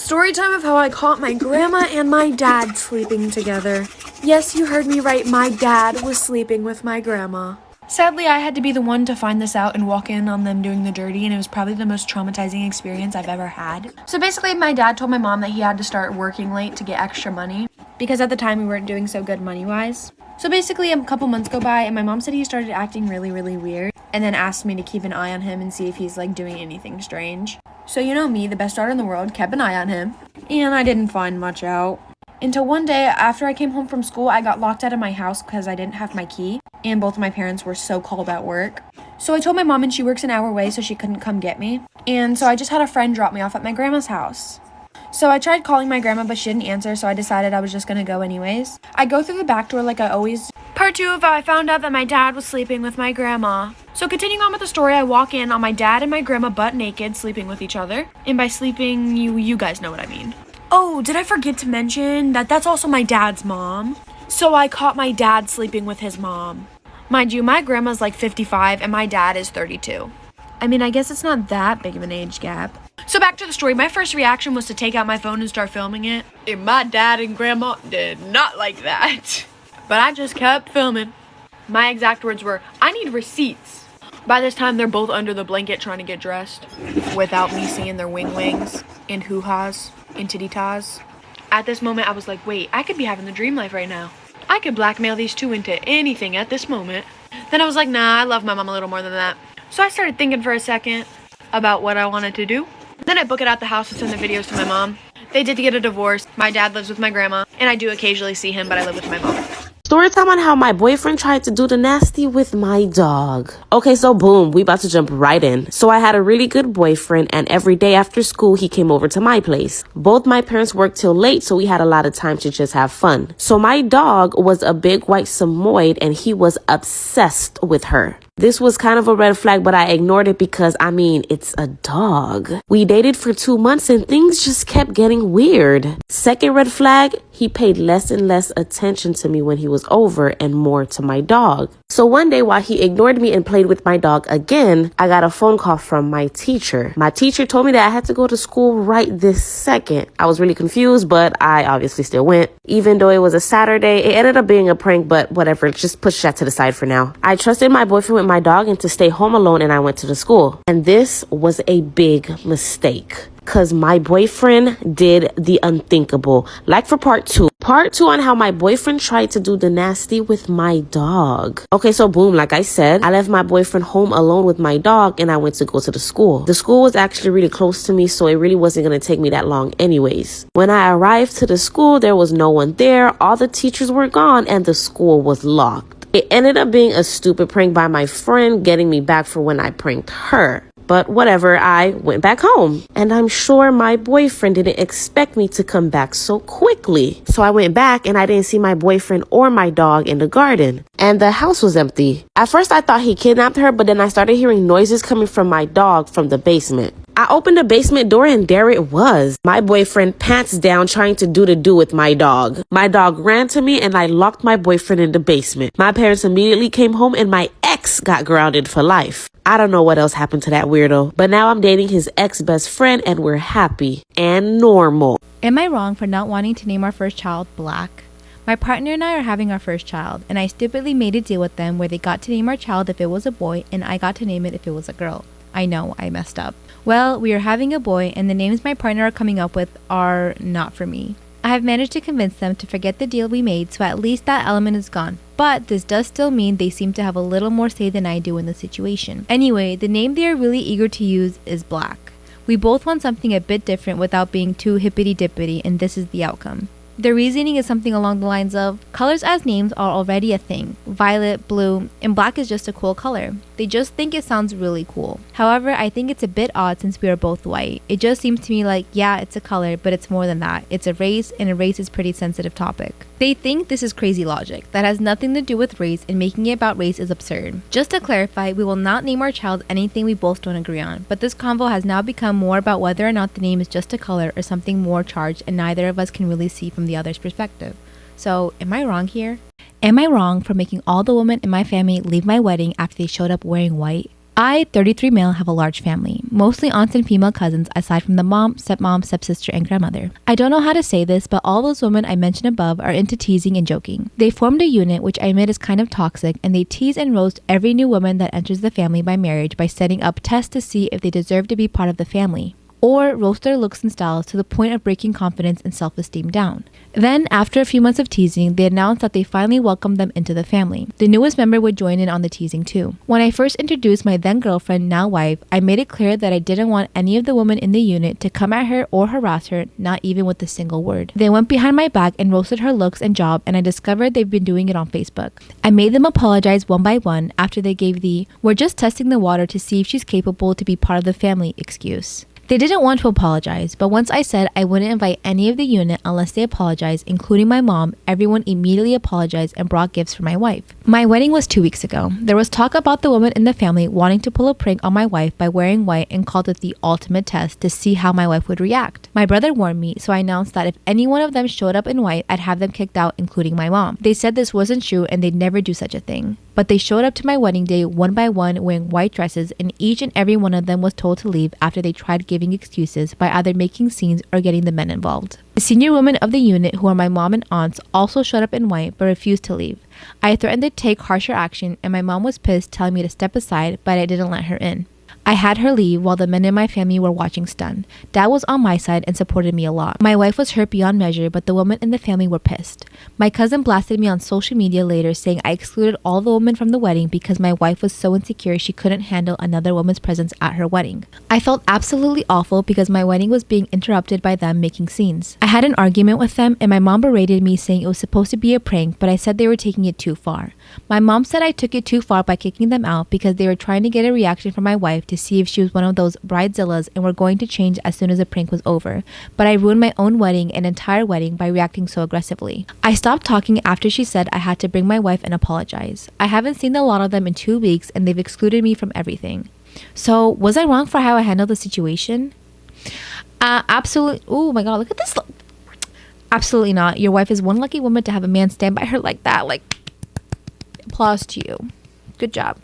Story time of how I caught my grandma and my dad sleeping together. Yes, you heard me right, my dad was sleeping with my grandma. Sadly, I had to be the one to find this out and walk in on them doing the dirty, and it was probably the most traumatizing experience I've ever had. So basically, my dad told my mom that he had to start working late to get extra money, because at the time we weren't doing so good money-wise. So basically, a couple months go by, and my mom said he started acting really, really weird, and then asked me to keep an eye on him and see if he's like doing anything strange. So you know me, the best daughter in the world, kept an eye on him, and I didn't find much out. Until one day, after I came home from school, I got locked out of my house because I didn't have my key, and both of my parents were so called at work. So I told my mom, and she works an hour away, so she couldn't come get me. And so I just had a friend drop me off at my grandma's house. So I tried calling my grandma, but she didn't answer, so I decided I was just gonna go anyways. I go through the back door like I always do. Part 2 of how I found out that my dad was sleeping with my grandma. So continuing on with the story, I walk in on my dad and my grandma butt naked, sleeping with each other. And by sleeping, you guys know what I mean. Oh, did I forget to mention that that's also my dad's mom? So I caught my dad sleeping with his mom. Mind you, my grandma's like 55 and my dad is 32. I mean, I guess it's not that big of an age gap. So back to the story, my first reaction was to take out my phone and start filming it. And my dad and grandma did not like that. But I just kept filming. My exact words were, I need receipts. By this time, they're both under the blanket trying to get dressed without me seeing their wings and hoo-has and titty-tas. At this moment, I was like, wait, I could be having the dream life right now. I could blackmail these two into anything at this moment. Then I was like, nah, I love my mom a little more than that. So I started thinking for a second about what I wanted to do. Then I book it out the house and send the videos to my mom. They did get a divorce. My dad lives with my grandma, and I do occasionally see him, but I live with my mom. Story time on how my boyfriend tried to do the nasty with my dog. Okay, so boom, we about to jump right in. So I had a really good boyfriend, and every day after school, he came over to my place. Both my parents worked till late, so we had a lot of time to just have fun. So my dog was a big white Samoyed, and he was obsessed with her. This was kind of a red flag, but I ignored it because, I mean, it's a dog. We dated for 2 months and things just kept getting weird. Second red flag, he paid less and less attention to me when he was over and more to my dog. So one day while he ignored me and played with my dog again, I got a phone call from my teacher. My teacher told me that I had to go to school right this second. I was really confused, but I obviously still went. Even though it was a Saturday, it ended up being a prank, but whatever, just push that to the side for now. I trusted my boyfriend with my dog and to stay home alone, and I went to the school. And this was a big mistake, because my boyfriend did the unthinkable. Like for part 2. Part 2 on how my boyfriend tried to do the nasty with my dog. Okay, so boom, like I said, I left my boyfriend home alone with my dog and I went to go to the school. The school was actually really close to me, so it really wasn't going to take me that long anyways. When I arrived to the school, there was no one there. All the teachers were gone and the school was locked. It ended up being a stupid prank by my friend, getting me back for when I pranked her. But whatever, I went back home. And I'm sure my boyfriend didn't expect me to come back so quickly. So I went back and I didn't see my boyfriend or my dog in the garden. And the house was empty. At first I thought he kidnapped her, but then I started hearing noises coming from my dog from the basement. I opened the basement door and there it was. My boyfriend pants down trying to do with my dog. My dog ran to me and I locked my boyfriend in the basement. My parents immediately came home and my ex got grounded for life. I don't know what else happened to that weirdo, but now I'm dating his ex-best friend and we're happy and normal. Am I wrong for not wanting to name our first child Black? My partner and I are having our first child, and I stupidly made a deal with them where they got to name our child if it was a boy and I got to name it if it was a girl. I know, I messed up. Well, we are having a boy and the names my partner are coming up with are not for me. I have managed to convince them to forget the deal we made, so at least that element is gone. But this does still mean they seem to have a little more say than I do in the situation. Anyway, the name they are really eager to use is Black. We both want something a bit different without being too hippity-dippity, and this is the outcome. The reasoning is something along the lines of, colors as names are already a thing. Violet, blue, and black is just a cool color. They just think it sounds really cool. However, I think it's a bit odd since we are both white. It just seems to me like, yeah, it's a color, but it's more than that. It's a race, and a race is a pretty sensitive topic. They think this is crazy logic that has nothing to do with race, and making it about race is absurd. Just to clarify, we will not name our child anything we both don't agree on, but this convo has now become more about whether or not the name is just a color or something more charged, and neither of us can really see from the other's perspective. So, am I wrong here? Am I wrong for making all the women in my family leave my wedding after they showed up wearing white? I, 33 male, have a large family, mostly aunts and female cousins aside from the mom, stepmom, stepsister, and grandmother. I don't know how to say this, but all those women I mentioned above are into teasing and joking. They formed a unit which I admit is kind of toxic, and they tease and roast every new woman that enters the family by marriage by setting up tests to see if they deserve to be part of the family, or roast their looks and styles to the point of breaking confidence and self-esteem down. Then, after a few months of teasing, they announced that they finally welcomed them into the family. The newest member would join in on the teasing too. When I first introduced my then girlfriend, now wife, I made it clear that I didn't want any of the women in the unit to come at her or harass her, not even with a single word. They went behind my back and roasted her looks and job, and I discovered they've been doing it on Facebook. I made them apologize one by one after they gave the "we're just testing the water to see if she's capable to be part of the family" excuse. They didn't want to apologize, but once I said I wouldn't invite any of the unit unless they apologized, including my mom, everyone immediately apologized and brought gifts for my wife. My wedding was 2 weeks ago. There was talk about the woman in the family wanting to pull a prank on my wife by wearing white and called it the ultimate test to see how my wife would react. My brother warned me, so I announced that if any one of them showed up in white, I'd have them kicked out, including my mom. They said this wasn't true and they'd never do such a thing. But they showed up to my wedding day one by one wearing white dresses, and each and every one of them was told to leave after they tried giving excuses by either making scenes or getting the men involved. The senior women of the unit, who are my mom and aunts, also showed up in white but refused to leave. I threatened to take harsher action, and my mom was pissed, telling me to step aside, but I didn't let her in. I had her leave while the men in my family were watching stunned. Dad was on my side and supported me a lot. My wife was hurt beyond measure, but the women in the family were pissed. My cousin blasted me on social media later, saying I excluded all the women from the wedding because my wife was so insecure she couldn't handle another woman's presence at her wedding. I felt absolutely awful because my wedding was being interrupted by them making scenes. I had an argument with them, and my mom berated me, saying it was supposed to be a prank, but I said they were taking it too far. My mom said I took it too far by kicking them out because they were trying to get a reaction from my wife to see if she was one of those bridezillas and were going to change as soon as the prank was over. But I ruined my own wedding, an entire wedding, by reacting so aggressively. I stopped talking after she said I had to bring my wife and apologize. I haven't seen a lot of them in 2 weeks, and they've excluded me from everything. So, was I wrong for how I handled the situation? Absolutely. Oh my god, look at this. Absolutely not. Your wife is one lucky woman to have a man stand by her like that. Applause to you. Good job.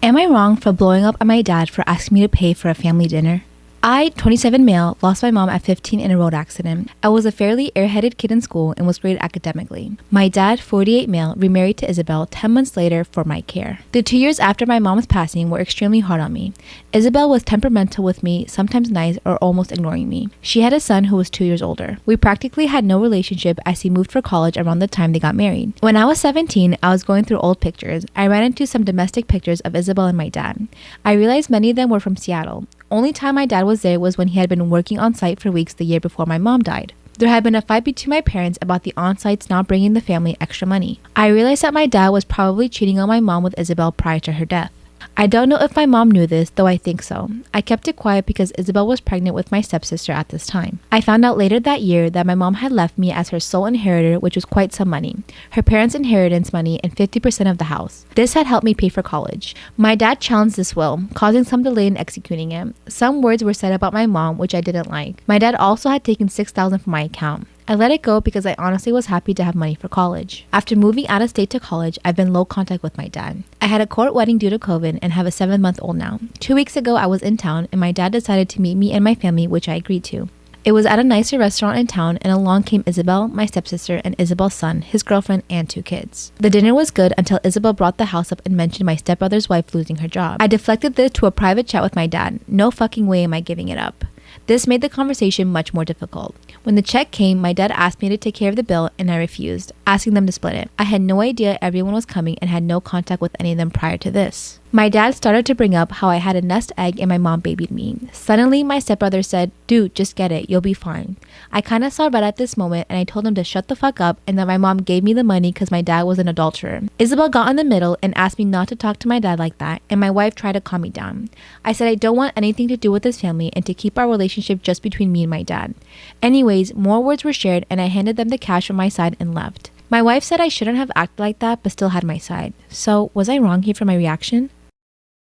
Am I wrong for blowing up at my dad for asking me to pay for a family dinner? I, 27 male, lost my mom at 15 in a road accident. I was a fairly airheaded kid in school and was great academically. My dad, 48 male, remarried to Isabel 10 months later for my care. The 2 years after my mom's passing were extremely hard on me. Isabel was temperamental with me, sometimes nice or almost ignoring me. She had a son who was 2 years older. We practically had no relationship as he moved for college around the time they got married. When I was 17, I was going through old pictures. I ran into some domestic pictures of Isabel and my dad. I realized many of them were from Seattle. Only time my dad was there was when he had been working on site for weeks the year before my mom died. There had been a fight between my parents about the on-sites not bringing the family extra money. I realized that my dad was probably cheating on my mom with Isabel prior to her death. I don't know if my mom knew this, though I think so. I kept it quiet because Isabel was pregnant with my stepsister at this time. I found out later that year that my mom had left me as her sole inheritor, which was quite some money. Her parents' inheritance money and 50% of the house. This had helped me pay for college. My dad challenged this will, causing some delay in executing it. Some words were said about my mom, which I didn't like. My dad also had taken $6,000 from my account. I let it go because I honestly was happy to have money for college. After moving out of state to college, I've been low contact with my dad. I had a court wedding due to COVID and have a 7-month-old now. 2 weeks ago, I was in town and my dad decided to meet me and my family, which I agreed to. It was at a nicer restaurant in town, and along came Isabel, my stepsister, and Isabel's son, his girlfriend, and 2 kids. The dinner was good until Isabel brought the house up and mentioned my stepbrother's wife losing her job. I deflected this to a private chat with my dad. No fucking way am I giving it up. This made the conversation much more difficult. When the check came, my dad asked me to take care of the bill and I refused, asking them to split it. I had no idea everyone was coming and had no contact with any of them prior to this. My dad started to bring up how I had a nest egg and my mom babied me. Suddenly, my stepbrother said, "Dude, just get it. You'll be fine." I kind of saw red at this moment and I told him to shut the fuck up and that my mom gave me the money because my dad was an adulterer. Isabel got in the middle and asked me not to talk to my dad like that, and my wife tried to calm me down. I said I don't want anything to do with this family and to keep our relationship just between me and my dad. Anyways, more words were shared and I handed them the cash from my side and left. My wife said I shouldn't have acted like that but still had my side. So, was I wrong here for my reaction?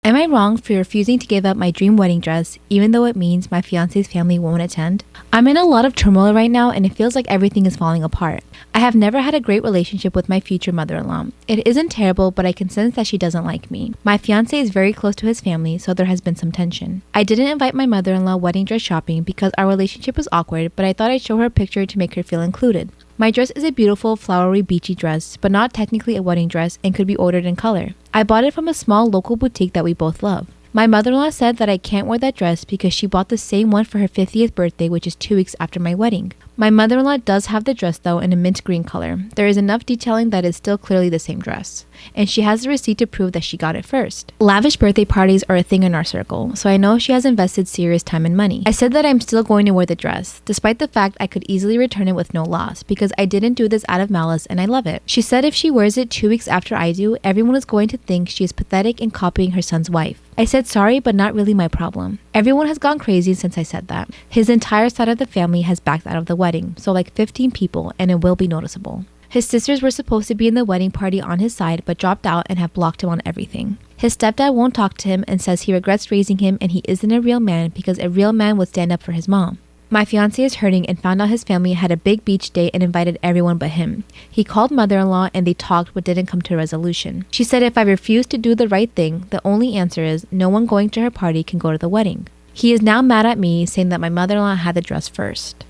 Am I wrong for refusing to give up my dream wedding dress, even though it means my fiance's family won't attend? I'm in a lot of turmoil right now, and it feels like everything is falling apart. I have never had a great relationship with my future mother-in-law. It isn't terrible, but I can sense that she doesn't like me. My fiance is very close to his family, so there has been some tension. I didn't invite my mother-in-law wedding dress shopping because our relationship was awkward, but I thought I'd show her a picture to make her feel included. My dress is a beautiful, flowery, beachy dress, but not technically a wedding dress and could be ordered in color. I bought it from a small local boutique that we both love. My mother-in-law said that I can't wear that dress because she bought the same one for her 50th birthday, which is 2 weeks after my wedding. My mother-in-law does have the dress though in a mint green color. There is enough detailing that it's still clearly the same dress. And she has the receipt to prove that she got it first. Lavish birthday parties are a thing in our circle, so I know she has invested serious time and money. I said that I'm still going to wear the dress, despite the fact I could easily return it with no loss, because I didn't do this out of malice and I love it. She said if she wears it 2 weeks after I do, everyone is going to think she is pathetic in copying her son's wife. I said sorry, but not really my problem. Everyone has gone crazy since I said that. His entire side of the family has backed out of the wedding, so like 15 people, and it will be noticeable. His sisters were supposed to be in the wedding party on his side, but dropped out and have blocked him on everything. His stepdad won't talk to him and says he regrets raising him and he isn't a real man because a real man would stand up for his mom. My fiance is hurting and found out his family had a big beach day and invited everyone but him. He called mother-in-law and they talked but didn't come to a resolution. She said if I refuse to do the right thing, the only answer is no one going to her party can go to the wedding. He is now mad at me, saying that my mother-in-law had the dress first.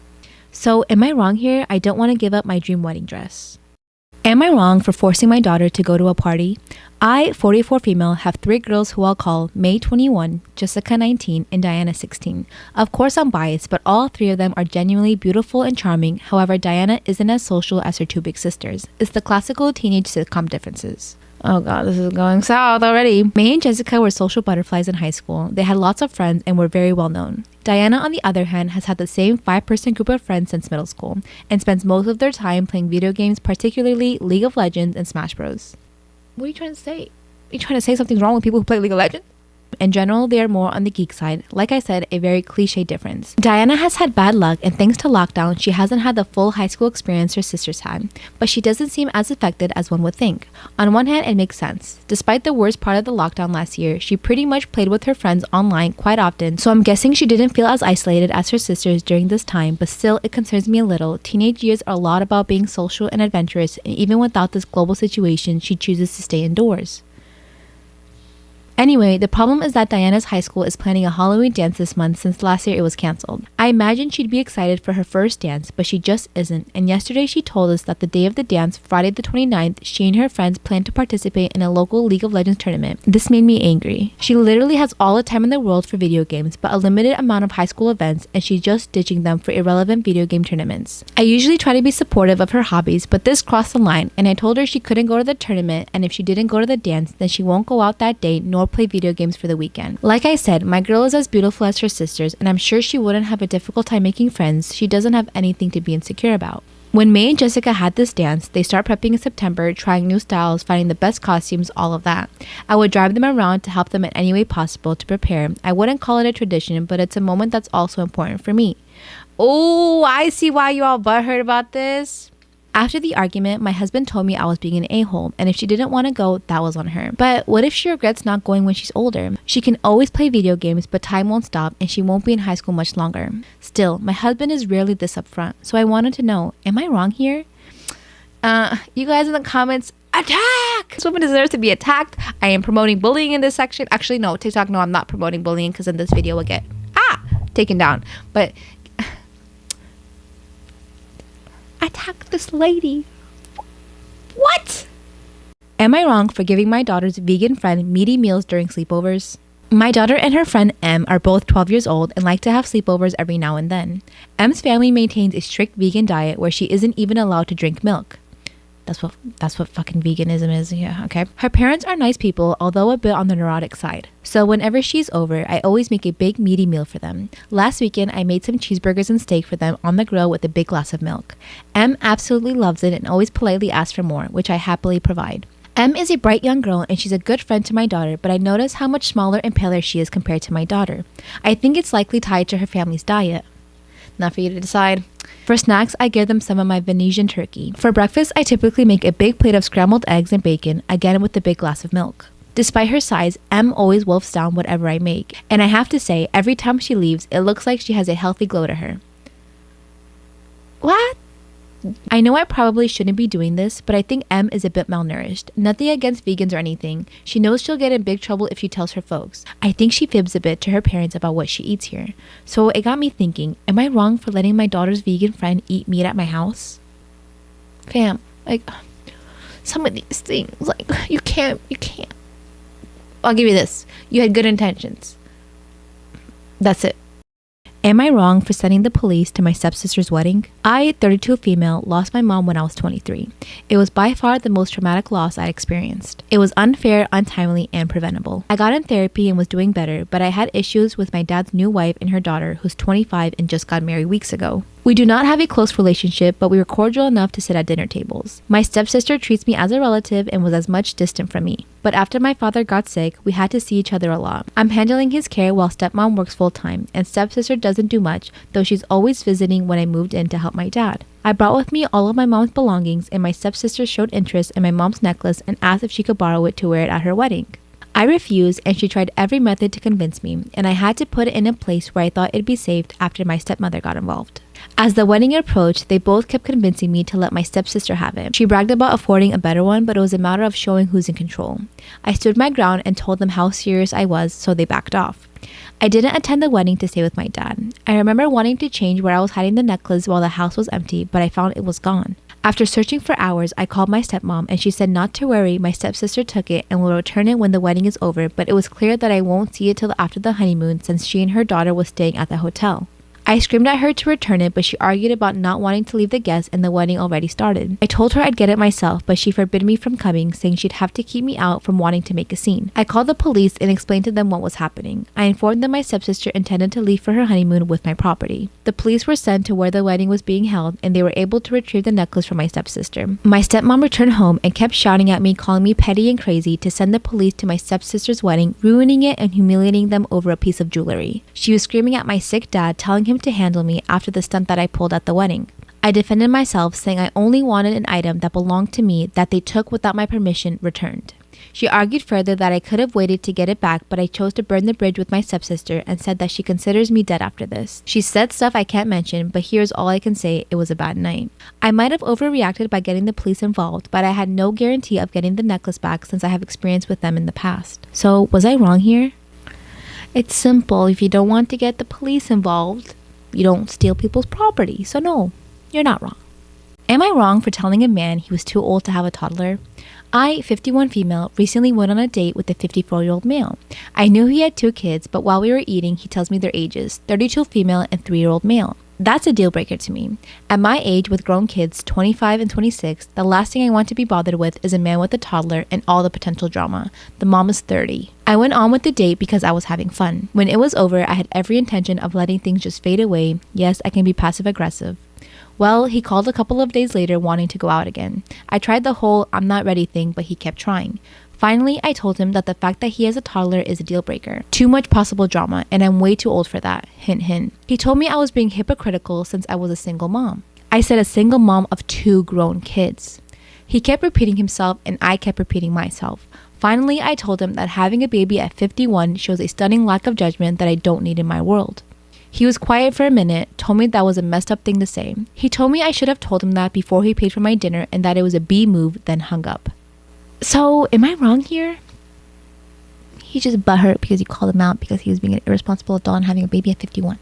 So am I wrong here? I don't want to give up my dream wedding dress. Am I wrong for forcing my daughter to go to a party? I, 44 female, have 3 girls who I'll call May 21, Jessica 19, and Diana 16. Of course I'm biased, but all 3 of them are genuinely beautiful and charming. However, Diana isn't as social as her 2 big sisters. It's the classical teenage sitcom differences. Oh god, this is going south already. May and Jessica were social butterflies in high school. They had lots of friends and were very well known. Diana, on the other hand, has had the same 5-person group of friends since middle school and spends most of their time playing video games, particularly League of Legends and Smash Bros. What are you trying to say? Are you trying to say something's wrong with people who play League of Legends? In general, they are more on the geek side. Like I said, a very cliche difference. Diana has had bad luck, and thanks to lockdown, she hasn't had the full high school experience her sisters had. But she doesn't seem as affected as one would think. On one hand, it makes sense. Despite the worst part of the lockdown last year, she pretty much played with her friends online quite often, so I'm guessing she didn't feel as isolated as her sisters during this time, but still, it concerns me a little. Teenage years are a lot about being social and adventurous, and even without this global situation, she chooses to stay indoors. Anyway, the problem is that Diana's high school is planning a Halloween dance this month since last year it was cancelled. I imagine she'd be excited for her first dance, but she just isn't, and yesterday she told us that the day of the dance, Friday the 29th, she and her friends plan to participate in a local League of Legends tournament. This made me angry. She literally has all the time in the world for video games, but a limited amount of high school events, and she's just ditching them for irrelevant video game tournaments. I usually try to be supportive of her hobbies, but this crossed the line, and I told her she couldn't go to the tournament, and if she didn't go to the dance, then she won't go out that day nor play video games for the weekend. Like I said, my girl is as beautiful as her sisters, and I'm sure she wouldn't have a difficult time making friends. She doesn't have anything to be insecure about. When May and Jessica had this dance, they start prepping in September, trying new styles, finding the best costumes, all of that. I would drive them around to help them in any way possible to prepare. I wouldn't call it a tradition, but it's a moment that's also important for me. Oh, I see why you all butthurt about this. After the argument, my husband told me I was being an a-hole, and if she didn't want to go, that was on her. But what if she regrets not going when she's older? She can always play video games, but time won't stop, and she won't be in high school much longer. Still, my husband is rarely this upfront, so I wanted to know, am I wrong here? You guys in the comments, attack! This woman deserves to be attacked. I am promoting bullying in this section. Actually, no, TikTok, no, I'm not promoting bullying, because in this video we'll get, taken down. But attack this lady. What? Am I wrong for giving my daughter's vegan friend meaty meals during sleepovers? My daughter and her friend Em are both 12 years old and like to have sleepovers every now and then. Em's family maintains a strict vegan diet where she isn't even allowed to drink milk. That's what fucking veganism is. Yeah, okay. Her parents are nice people, although a bit on the neurotic side. So whenever she's over, I always make a big meaty meal for them. Last weekend, I made some cheeseburgers and steak for them on the grill with a big glass of milk. Em absolutely loves it and always politely asks for more, which I happily provide. Em is a bright young girl and she's a good friend to my daughter, but I notice how much smaller and paler she is compared to my daughter. I think it's likely tied to her family's diet. Not for you to decide. For snacks, I give them some of my Venetian turkey. For breakfast, I typically make a big plate of scrambled eggs and bacon, again with a big glass of milk. Despite her size, M always wolfs down whatever I make, and I have to say, every time she leaves, it looks like she has a healthy glow to her. What? I know I probably shouldn't be doing this, but I think M is a bit malnourished. Nothing against vegans or anything. She knows she'll get in big trouble if she tells her folks. I think she fibs a bit to her parents about what she eats here. So it got me thinking, am I wrong for letting my daughter's vegan friend eat meat at my house? Fam, like, some of these things, like, you can't. I'll give you this. You had good intentions. That's it. Am I wrong for sending the police to my stepsister's wedding? I, 32 female, lost my mom when I was 23. It was by far the most traumatic loss I'd experienced. It was unfair, untimely, and preventable. I got in therapy and was doing better, but I had issues with my dad's new wife and her daughter, who's 25 and just got married weeks ago. We do not have a close relationship, but we were cordial enough to sit at dinner tables. My stepsister treats me as a relative and was as much distant from me. But after my father got sick, we had to see each other a lot. I'm handling his care while stepmom works full-time, and stepsister doesn't do much, though she's always visiting when I moved in to help my dad. I brought with me all of my mom's belongings, and my stepsister showed interest in my mom's necklace and asked if she could borrow it to wear it at her wedding. I refused, and she tried every method to convince me, and I had to put it in a place where I thought it'd be safe after my stepmother got involved. As the wedding approached, they both kept convincing me to let my stepsister have it. She bragged about affording a better one, but it was a matter of showing who's in control. I stood my ground and told them how serious I was, so they backed off. I didn't attend the wedding to stay with my dad. I remember wanting to change where I was hiding the necklace while the house was empty, but I found it was gone. After searching for hours, I called my stepmom and she said not to worry, my stepsister took it and will return it when the wedding is over, but it was clear that I won't see it till after the honeymoon since she and her daughter was staying at the hotel. I screamed at her to return it, but she argued about not wanting to leave the guests and the wedding already started. I told her I'd get it myself, but she forbid me from coming, saying she'd have to keep me out from wanting to make a scene. I called the police and explained to them what was happening. I informed them my stepsister intended to leave for her honeymoon with my property. The police were sent to where the wedding was being held, and they were able to retrieve the necklace from my stepsister. My stepmom returned home and kept shouting at me, calling me petty and crazy, to send the police to my stepsister's wedding, ruining it and humiliating them over a piece of jewelry. She was screaming at my sick dad, telling him to handle me after the stunt that I pulled at the wedding. I defended myself, saying I only wanted an item that belonged to me that they took without my permission returned. She argued further that I could have waited to get it back, but I chose to burn the bridge with my stepsister and said that she considers me dead after this. She said stuff I can't mention, but here's all I can say: it was a bad night. I might have overreacted by getting the police involved, but I had no guarantee of getting the necklace back since I have experience with them in the past. So was I wrong here? It's simple. If you don't want to get the police involved, you don't steal people's property. So no, you're not wrong. Am I wrong for telling a man he was too old to have a toddler? I, 51 female, recently went on a date with a 54-year-old male. I knew he had 2 kids, but while we were eating, he tells me their ages, 32 female and 3-year-old male. That's a deal breaker to me. At my age, with grown kids, 25 and 26, the last thing I want to be bothered with is a man with a toddler and all the potential drama. The mom is 30. I went on with the date because I was having fun. When it was over, I had every intention of letting things just fade away. Yes, I can be passive aggressive. Well, he called a couple of days later wanting to go out again. I tried the whole I'm not ready thing, but he kept trying. Finally, I told him that the fact that he has a toddler is a deal breaker. Too much possible drama, and I'm way too old for that. Hint, hint. He told me I was being hypocritical since I was a single mom. I said a single mom of 2 grown kids. He kept repeating himself, and I kept repeating myself. Finally, I told him that having a baby at 51 shows a stunning lack of judgment that I don't need in my world. He was quiet for a minute, told me that was a messed up thing to say. He told me I should have told him that before he paid for my dinner and that it was a B move, then hung up. So, am I wrong here? He just butthurt because you called him out because he was being an irresponsible adult and having a baby at 51.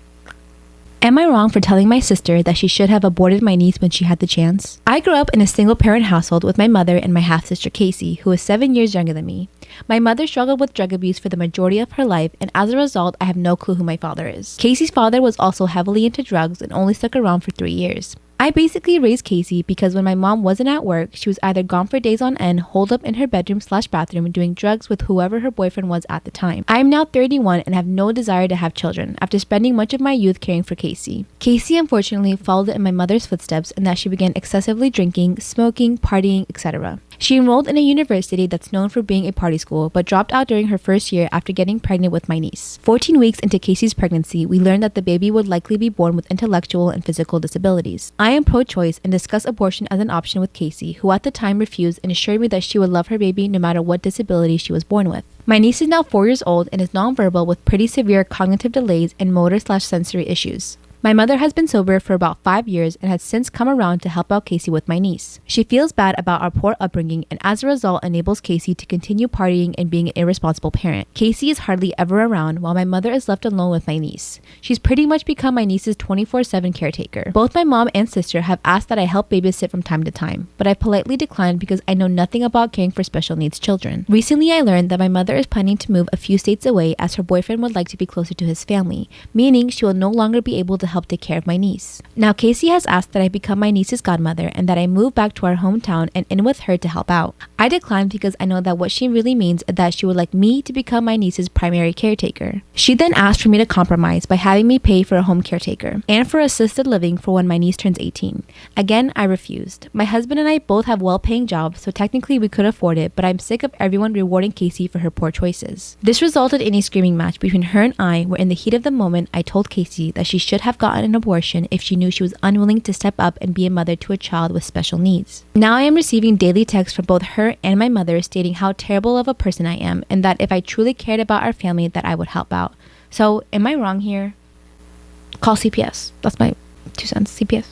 Am I wrong for telling my sister that she should have aborted my niece when she had the chance? I grew up in a single-parent household with my mother and my half-sister Casey, who is 7 years younger than me. My mother struggled with drug abuse for the majority of her life, and as a result, I have no clue who my father is. Casey's father was also heavily into drugs and only stuck around for 3 years. I basically raised Casey because when my mom wasn't at work, she was either gone for days on end, holed up in her bedroom/bathroom doing drugs with whoever her boyfriend was at the time. I am now 31 and have no desire to have children after spending much of my youth caring for Casey. Casey unfortunately followed in my mother's footsteps in that she began excessively drinking, smoking, partying, etc. She enrolled in a university that's known for being a party school, but dropped out during her first year after getting pregnant with my niece. 14 weeks into Casey's pregnancy, we learned that the baby would likely be born with intellectual and physical disabilities. I am pro-choice and discussed abortion as an option with Casey, who at the time refused and assured me that she would love her baby no matter what disability she was born with. My niece is now 4 years old and is nonverbal with pretty severe cognitive delays and motor/sensory issues. My mother has been sober for about 5 years and has since come around to help out Casey with my niece. She feels bad about our poor upbringing and as a result enables Casey to continue partying and being an irresponsible parent. Casey is hardly ever around while my mother is left alone with my niece. She's pretty much become my niece's 24/7 caretaker. Both my mom and sister have asked that I help babysit from time to time, but I politely declined because I know nothing about caring for special needs children. Recently I learned that my mother is planning to move a few states away as her boyfriend would like to be closer to his family, meaning she will no longer be able to help take care of my niece. Now Casey has asked that I become my niece's godmother and that I move back to our hometown and in with her to help out. I declined because I know that what she really means is that she would like me to become my niece's primary caretaker. She then asked for me to compromise by having me pay for a home caretaker and for assisted living for when my niece turns 18. Again, I refused. My husband and I both have well-paying jobs, so technically we could afford it, but I'm sick of everyone rewarding Casey for her poor choices. This resulted in a screaming match between her and I, where in the heat of the moment I told Casey that she should have gotten an abortion if she knew she was unwilling to step up and be a mother to a child with special needs. Now I am receiving daily texts from both her and my mother stating how terrible of a person I am and that if I truly cared about our family that I would help out. So am I wrong here? Call CPS. That's my 2 cents. CPS.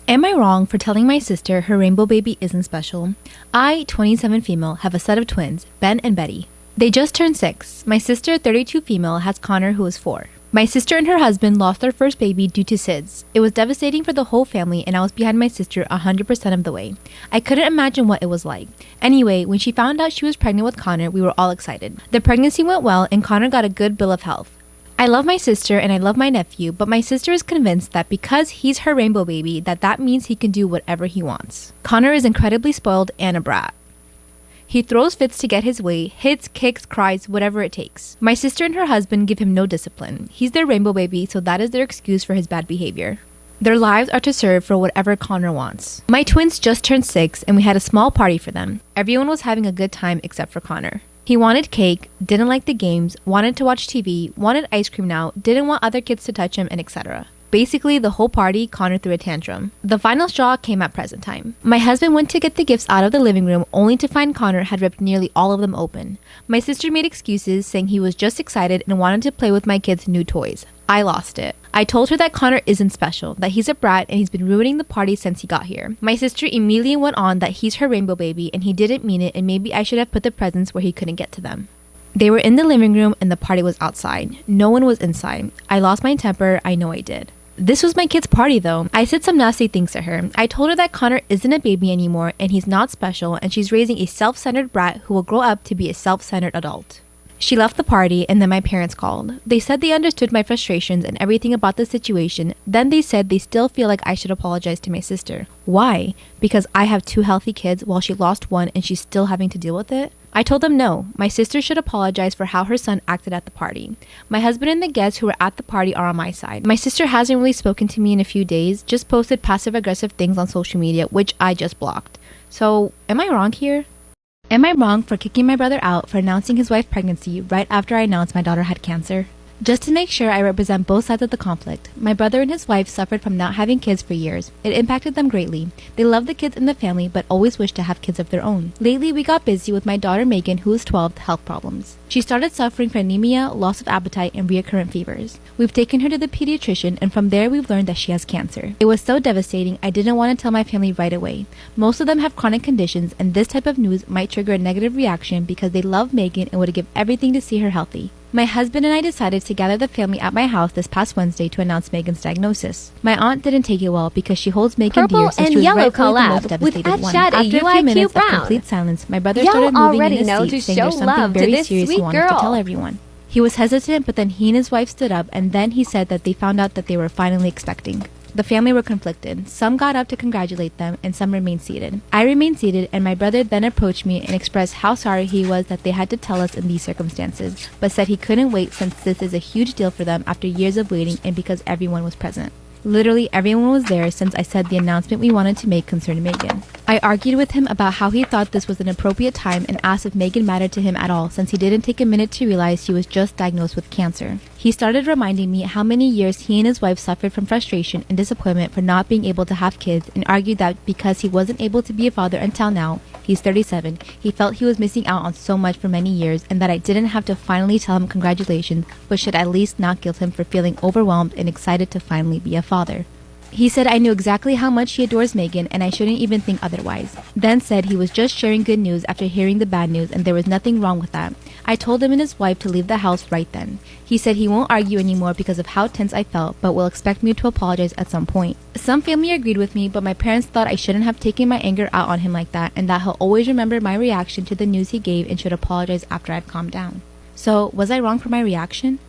Am I wrong for telling my sister her rainbow baby isn't special? I, 27 female, have a set of twins, Ben and Betty. They just turned 6. My sister, 32 female, has Connor, who is 4. My sister and her husband lost their first baby due to SIDS. It was devastating for the whole family and I was behind my sister 100% of the way. I couldn't imagine what it was like. Anyway, when she found out she was pregnant with Connor, we were all excited. The pregnancy went well and Connor got a good bill of health. I love my sister and I love my nephew, but my sister is convinced that because he's her rainbow baby, that means he can do whatever he wants. Connor is incredibly spoiled and a brat. He throws fits to get his way, hits, kicks, cries, whatever it takes. My sister and her husband give him no discipline. He's their rainbow baby, so that is their excuse for his bad behavior. Their lives are to serve for whatever Connor wants. My twins just turned 6 and we had a small party for them. Everyone was having a good time except for Connor. He wanted cake, didn't like the games, wanted to watch TV, wanted ice cream now, didn't want other kids to touch him, and etc. Basically, the whole party, Connor threw a tantrum. The final straw came at present time. My husband went to get the gifts out of the living room only to find Connor had ripped nearly all of them open. My sister made excuses saying he was just excited and wanted to play with my kids' new toys. I lost it. I told her that Connor isn't special, that he's a brat and he's been ruining the party since he got here. My sister immediately went on that he's her rainbow baby and he didn't mean it and maybe I should have put the presents where he couldn't get to them. They were in the living room and the party was outside. No one was inside. I lost my temper. I know I did. This was my kid's party though. I said some nasty things to her. I told her that Connor isn't a baby anymore and he's not special and she's raising a self-centered brat who will grow up to be a self-centered adult. She left the party and then my parents called. They said they understood my frustrations and everything about the situation. Then they said they still feel like I should apologize to my sister. Why? Because I have 2 healthy kids while she lost 1 and she's still having to deal with it? I told them no, my sister should apologize for how her son acted at the party. My husband and the guests who were at the party are on my side. My sister hasn't really spoken to me in a few days, just posted passive-aggressive things on social media, which I just blocked. So, am I wrong here? Am I wrong for kicking my brother out for announcing his wife's pregnancy right after I announced my daughter had cancer? Just to make sure I represent both sides of the conflict, my brother and his wife suffered from not having kids for years. It impacted them greatly. They love the kids in the family but always wish to have kids of their own. Lately, we got busy with my daughter Megan, who is 12, with health problems. She started suffering from anemia, loss of appetite, and recurrent fevers. We've taken her to the pediatrician and from there we've learned that she has cancer. It was so devastating, I didn't want to tell my family right away. Most of them have chronic conditions and this type of news might trigger a negative reaction because they love Megan and would give everything to see her healthy. My husband and I decided to gather the family at my house this past Wednesday to announce Megan's diagnosis. My aunt didn't take it well because she holds Megan dear since she was rightfully the most devastated one. After a few minutes of complete silence, my brother started moving in his seat saying there's something very serious he wanted to tell everyone. He was hesitant, but then he and his wife stood up and then he said that they found out that they were finally expecting. The family were conflicted. Some got up to congratulate them and some remained seated. I remained seated and my brother then approached me and expressed how sorry he was that they had to tell us in these circumstances, but said he couldn't wait since this is a huge deal for them after years of waiting and because everyone was present. Literally everyone was there since I said the announcement we wanted to make concerned Megan. I argued with him about how he thought this was an appropriate time and asked if Megan mattered to him at all since he didn't take a minute to realize she was just diagnosed with cancer. He started reminding me how many years he and his wife suffered from frustration and disappointment for not being able to have kids, and argued that because he wasn't able to be a father until now, he's 37, he felt he was missing out on so much for many years, and that I didn't have to finally tell him congratulations, but should at least not guilt him for feeling overwhelmed and excited to finally be a father. He said I knew exactly how much he adores Megan and I shouldn't even think otherwise. Then said he was just sharing good news after hearing the bad news and there was nothing wrong with that. I told him and his wife to leave the house right then. He said he won't argue anymore because of how tense I felt, but will expect me to apologize at some point. Some family agreed with me, but my parents thought I shouldn't have taken my anger out on him like that, and that he'll always remember my reaction to the news he gave and should apologize after I'd calmed down. So, was I wrong for my reaction?